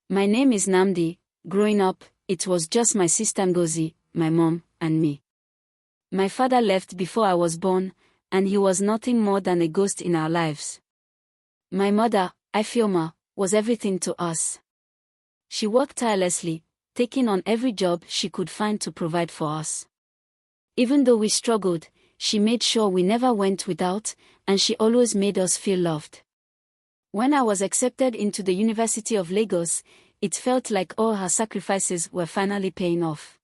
My name is Nnamdi. Growing up, it was just my sister Ngozi, my mom, and me. My father left before I was born, and he was nothing more than a ghost in our lives. My mother, Ifeoma, was everything to us. She worked tirelessly, taking on every job she could find to provide for us. Even though we struggled, she made sure we never went without, and she always made us feel loved. When I was accepted into the University of Lagos, it felt like all her sacrifices were finally paying off.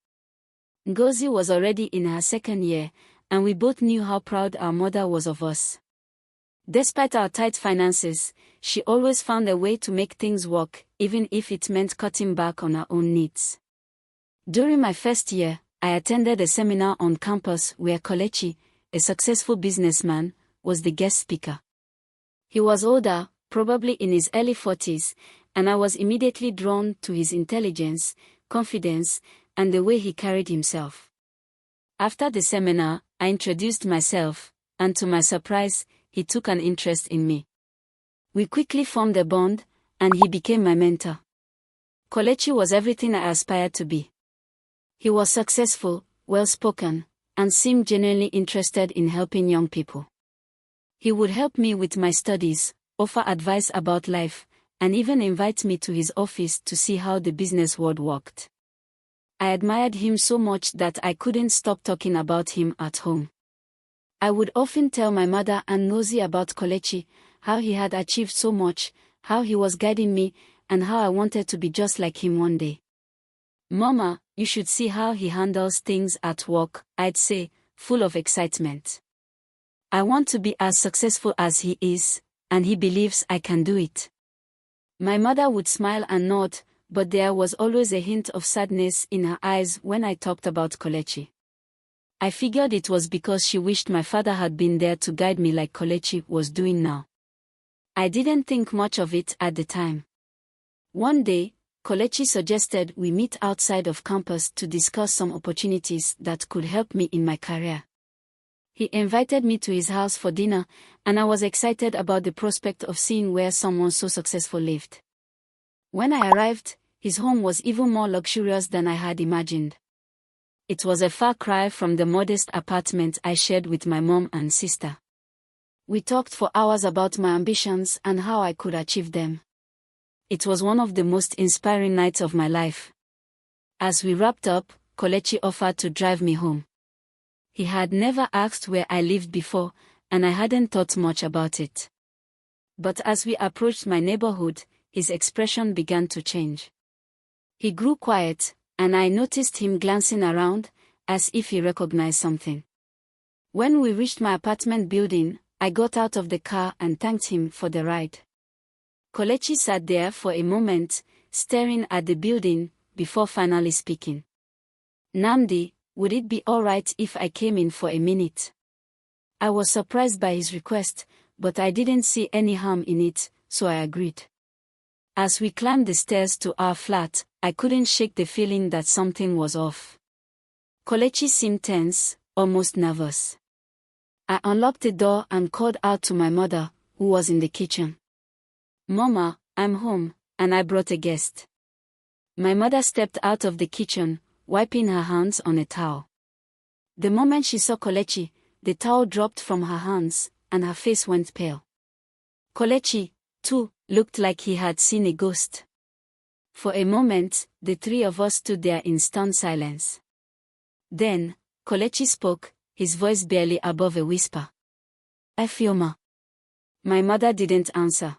Ngozi was already in her second year, and we both knew how proud our mother was of us. Despite our tight finances, she always found a way to make things work, even if it meant cutting back on our own needs. During my first year, I attended a seminar on campus where Kelechi, a successful businessman, was the guest speaker. He was older, probably in his early 40s, and I was immediately drawn to his intelligence, confidence, and the way he carried himself. After the seminar, I introduced myself, and to my surprise, he took an interest in me. We quickly formed a bond, and he became my mentor. Kelechi was everything I aspired to be. He was successful, well-spoken, and seemed genuinely interested in helping young people. He would help me with my studies, offer advice about life, and even invite me to his office to see how the business world worked. I admired him so much that I couldn't stop talking about him at home. I would often tell my mother and Ngozi about Kelechi, how he had achieved so much, how he was guiding me, and how I wanted to be just like him one day. "Mama, you should see how he handles things at work," I'd say, full of excitement. "I want to be as successful as he is, and he believes I can do it." My mother would smile and nod, but there was always a hint of sadness in her eyes when I talked about Kelechi. I figured it was because she wished my father had been there to guide me like Kelechi was doing now. I didn't think much of it at the time. One day, Kelechi suggested we meet outside of campus to discuss some opportunities that could help me in my career. He invited me to his house for dinner, and I was excited about the prospect of seeing where someone so successful lived. When I arrived, his home was even more luxurious than I had imagined. It was a far cry from the modest apartment I shared with my mom and sister. We talked for hours about my ambitions and how I could achieve them. It was one of the most inspiring nights of my life. As we wrapped up, Kelechi offered to drive me home. He had never asked where I lived before, and I hadn't thought much about it. But as we approached my neighborhood, his expression began to change. He grew quiet, and I noticed him glancing around, as if he recognized something. When we reached my apartment building, I got out of the car and thanked him for the ride. Kelechi sat there for a moment, staring at the building, before finally speaking. "Nnamdi, would it be alright if I came in for a minute?" I was surprised by his request, but I didn't see any harm in it, so I agreed. As we climbed the stairs to our flat, I couldn't shake the feeling that something was off. Kelechi seemed tense, almost nervous. I unlocked the door and called out to my mother, who was in the kitchen. "Mama, I'm home, and I brought a guest." My mother stepped out of the kitchen, wiping her hands on a towel. The moment she saw Kelechi, the towel dropped from her hands, and her face went pale. Kelechi, too, looked like he had seen a ghost. For a moment, the three of us stood there in stunned silence. Then, Kelechi spoke, his voice barely above a whisper. "Ifeoma." My mother didn't answer.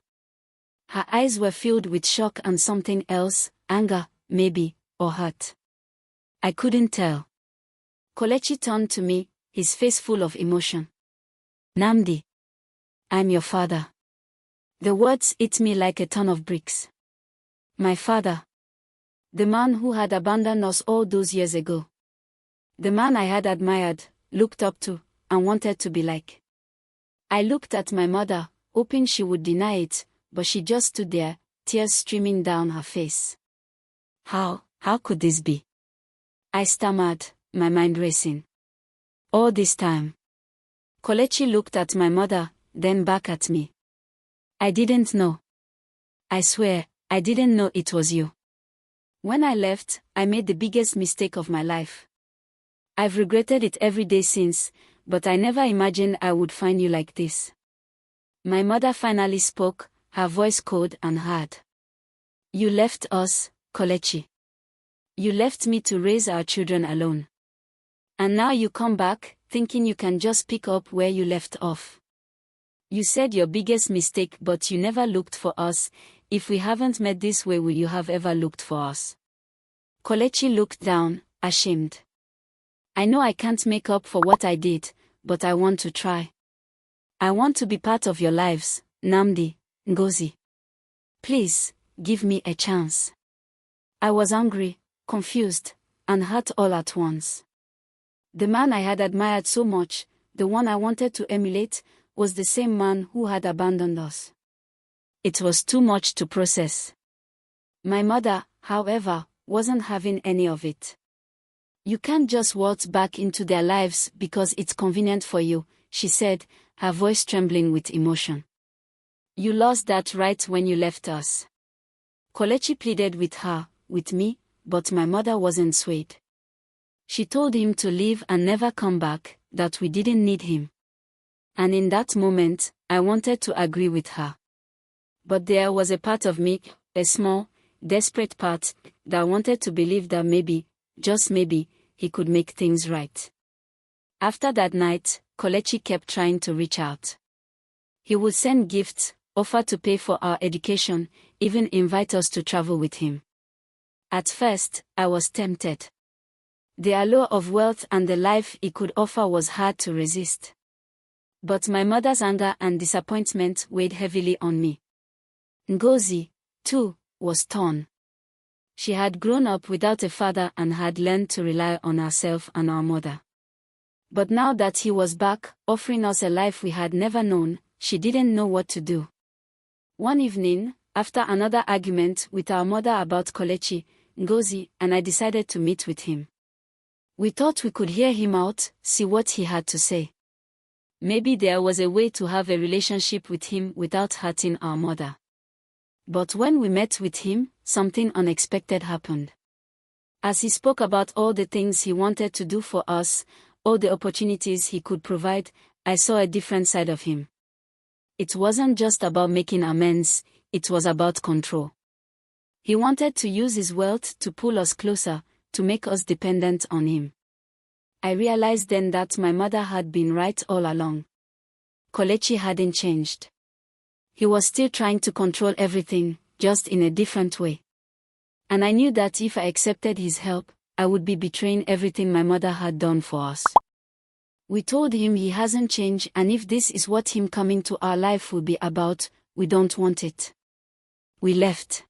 Her eyes were filled with shock and something else, anger, maybe, or hurt. I couldn't tell. Kelechi turned to me, his face full of emotion. "Nnamdi, I'm your father." The words hit me like a ton of bricks. My father. The man who had abandoned us all those years ago. The man I had admired, looked up to, and wanted to be like. I looked at my mother, hoping she would deny it, but she just stood there, tears streaming down her face. How could this be?" I stammered, my mind racing. All this time. Kelechi looked at my mother, then back at me. I didn't know. I swear, I didn't know it was you. When I left, I made the biggest mistake of my life. I've regretted it every day since, but I never imagined I would find you like this. My mother finally spoke, her voice cold and hard. You left us, Kelechi. You left me to raise our children alone. And now you come back, thinking you can just pick up where you left off. You said your biggest mistake, but you never looked for us. If we haven't met this way, will you have ever looked for us? Kelechi looked down, ashamed. I know I can't make up for what I did, but I want to try. I want to be part of your lives, Nnamdi, Ngozi. Please, give me a chance. I was angry, confused, and hurt all at once. The man I had admired so much, the one I wanted to emulate, was the same man who had abandoned us. It was too much to process. My mother, however, wasn't having any of it. You can't just waltz back into their lives because it's convenient for you, she said, her voice trembling with emotion. You lost that right when you left us. Kelechi pleaded with her, with me, but my mother wasn't swayed. She told him to leave and never come back, that we didn't need him. And in that moment, I wanted to agree with her. But there was a part of me, a small, desperate part, that wanted to believe that maybe, just maybe, he could make things right. After that night, Kelechi kept trying to reach out. He would send gifts, offer to pay for our education, even invite us to travel with him. At first, I was tempted. The allure of wealth and the life he could offer was hard to resist. But my mother's anger and disappointment weighed heavily on me. Ngozi, too, was torn. She had grown up without a father and had learned to rely on herself and our mother. But now that he was back, offering us a life we had never known, she didn't know what to do. One evening, after another argument with our mother about Kelechi, Ngozi and I decided to meet with him. We thought we could hear him out, see what he had to say. Maybe there was a way to have a relationship with him without hurting our mother. But when we met with him, something unexpected happened. As he spoke about all the things he wanted to do for us, all the opportunities he could provide, I saw a different side of him. It wasn't just about making amends, it was about control. He wanted to use his wealth to pull us closer, to make us dependent on him. I realized then that my mother had been right all along. Kelechi hadn't changed. He was still trying to control everything, just in a different way. And I knew that if I accepted his help, I would be betraying everything my mother had done for us. We told him he hasn't changed, and if this is what him coming to our life will be about, we don't want it. We left.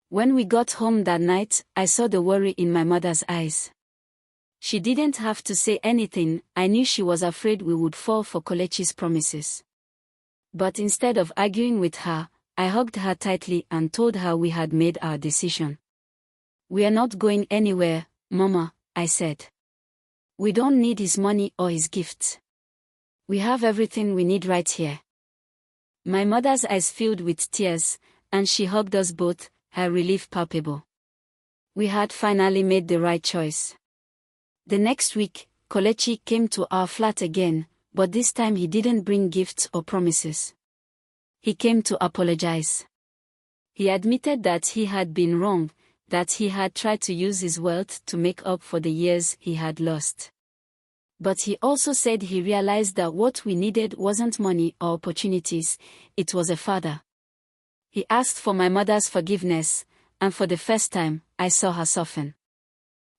When we got home that night, I saw the worry in my mother's eyes. She didn't have to say anything, I knew she was afraid we would fall for Kelechi's promises. But instead of arguing with her, I hugged her tightly and told her we had made our decision. We are not going anywhere, Mama, I said. We don't need his money or his gifts. We have everything we need right here. My mother's eyes filled with tears, and she hugged us both, her relief palpable. We had finally made the right choice. The next week, Kelechi came to our flat again, but this time he didn't bring gifts or promises. He came to apologize. He admitted that he had been wrong, that he had tried to use his wealth to make up for the years he had lost. But he also said he realized that what we needed wasn't money or opportunities, it was a father. He asked for my mother's forgiveness, and for the first time, I saw her soften.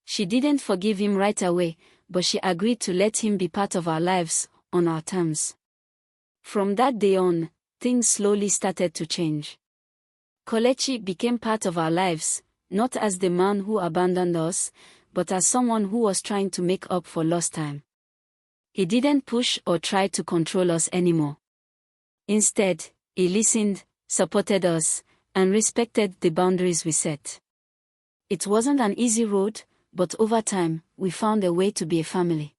She didn't forgive him right away, but she agreed to let him be part of our lives, on our terms. From that day on, things slowly started to change. Kelechi became part of our lives, not as the man who abandoned us, but as someone who was trying to make up for lost time. He didn't push or try to control us anymore. Instead, he listened, supported us, and respected the boundaries we set. It wasn't an easy road, but over time, we found a way to be a family.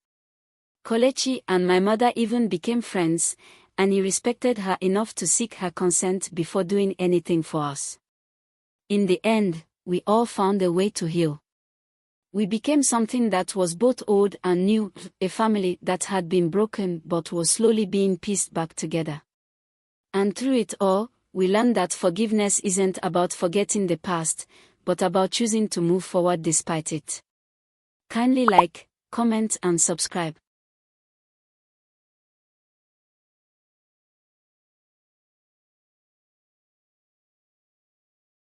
Kelechi and my mother even became friends, and he respected her enough to seek her consent before doing anything for us. In the end, we all found a way to heal. We became something that was both old and new, a family that had been broken but was slowly being pieced back together. And through it all, we learned that forgiveness isn't about forgetting the past, but about choosing to move forward despite it. Kindly like, comment and subscribe.